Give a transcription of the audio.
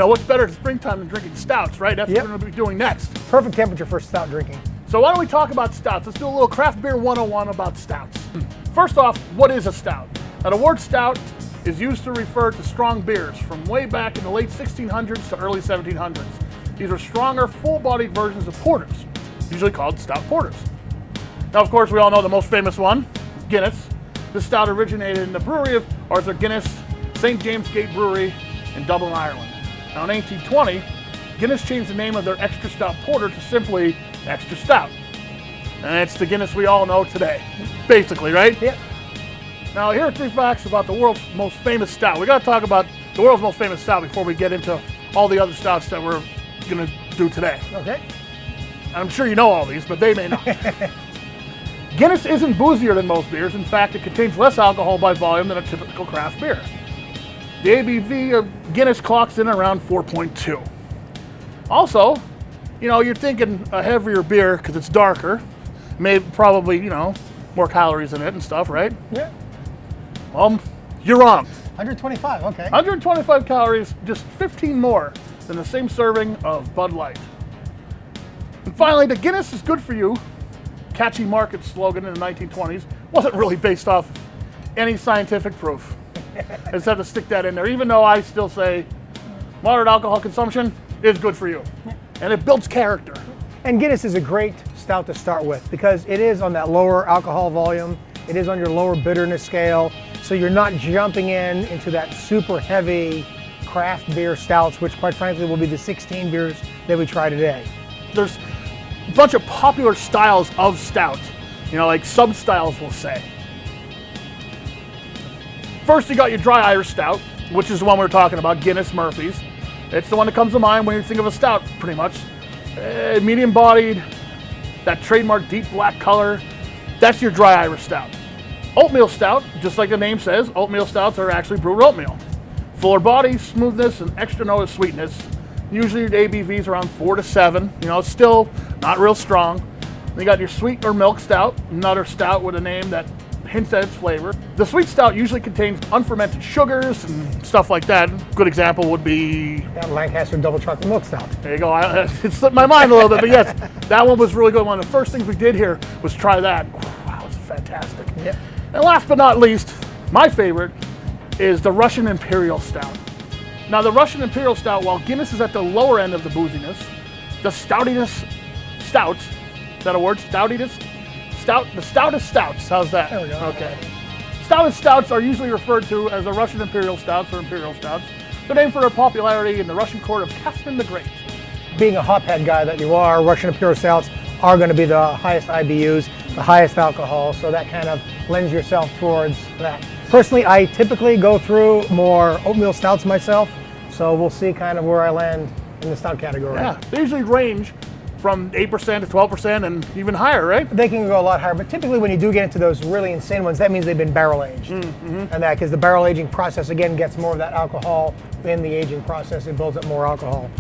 know, what's better in springtime than drinking stouts, right? That's what we're going to be doing next. Perfect temperature for stout drinking. So why don't we talk about stouts? Let's do a little craft beer 101 about stouts. First off, what is a stout? Now, the word stout is used to refer to strong beers from way back in the late 1600s to early 1700s. These are stronger, full-bodied versions of porters, usually called stout porters. Now, of course, we all know the most famous one, Guinness. This stout originated in the brewery of Arthur Guinness, St. James Gate Brewery in Dublin, Ireland. Now, in 1820, Guinness changed the name of their extra stout porter to simply extra stout. And it's the Guinness we all know today, basically, right? Yep. Now, here are 3 facts about the world's most famous stout. We got to talk about the world's most famous stout before we get into all the other stouts that we're going to do today. Okay. I'm sure you know all these, but they may not. Guinness isn't boozier than most beers. In fact, it contains less alcohol by volume than a typical craft beer. The ABV of Guinness clocks in around 4.2. Also, you know, you're thinking a heavier beer because it's darker, probably, you know, more calories in it and stuff, right? Yeah. You're wrong. 125, okay. 125 calories, just 15 more than the same serving of Bud Light. And finally, the Guinness is good for you, catchy market slogan in the 1920s, wasn't really based off any scientific proof. I just have to stick that in there, even though I still say moderate alcohol consumption is good for you. And it builds character. And Guinness is a great stout to start with because it is on that lower alcohol volume. It is on your lower bitterness scale. So you're not jumping into that super heavy craft beer stouts, which quite frankly will be the 16 beers that we try today. There's a bunch of popular styles of stout, you know, like sub-styles we'll say. First, you got your dry Irish stout, which is the one we're talking about, Guinness Murphy's. It's the one that comes to mind when you think of a stout, pretty much. Medium-bodied, that trademark deep black color, that's your dry Irish stout. Oatmeal stout, just like the name says, oatmeal stouts are actually brewed oatmeal. Fuller body, smoothness, and extra note of sweetness. Usually the ABV is around 4 to 7. You know, it's still not real strong. Then you got your sweet or milk stout, another stout with a name that hints at its flavor. The sweet stout usually contains unfermented sugars and stuff like that. A good example would be That Lancaster double chocolate milk stout. there you go. It slipped my mind a little bit, but yes, that one was really good. One of the first things we did here was try that. Wow, it's fantastic. Yep. And last but not least, my favorite is the Russian Imperial Stout. Now, the Russian Imperial Stout, while Guinness is at the lower end of the booziness, the stoutiness stouts, is that a word? Stoutiness? The stoutest stouts. How's that? There we go. Okay. Stoutest stouts are usually referred to as the Russian Imperial Stouts or Imperial Stouts. They're named for their popularity in the Russian court of Catherine the Great. Being a hophead guy that you are, Russian Imperial Stouts are going to be the highest IBUs, the highest alcohol, so that kind of lends yourself towards that. Personally, I typically go through more oatmeal stouts myself, so we'll see kind of where I land in the stout category. Yeah, they usually range from 8% to 12% and even higher, right? They can go a lot higher, but typically when you do get into those really insane ones, that means they've been barrel aged. And that, because the barrel aging process, again, gets more of that alcohol in the aging process, it builds up more alcohol.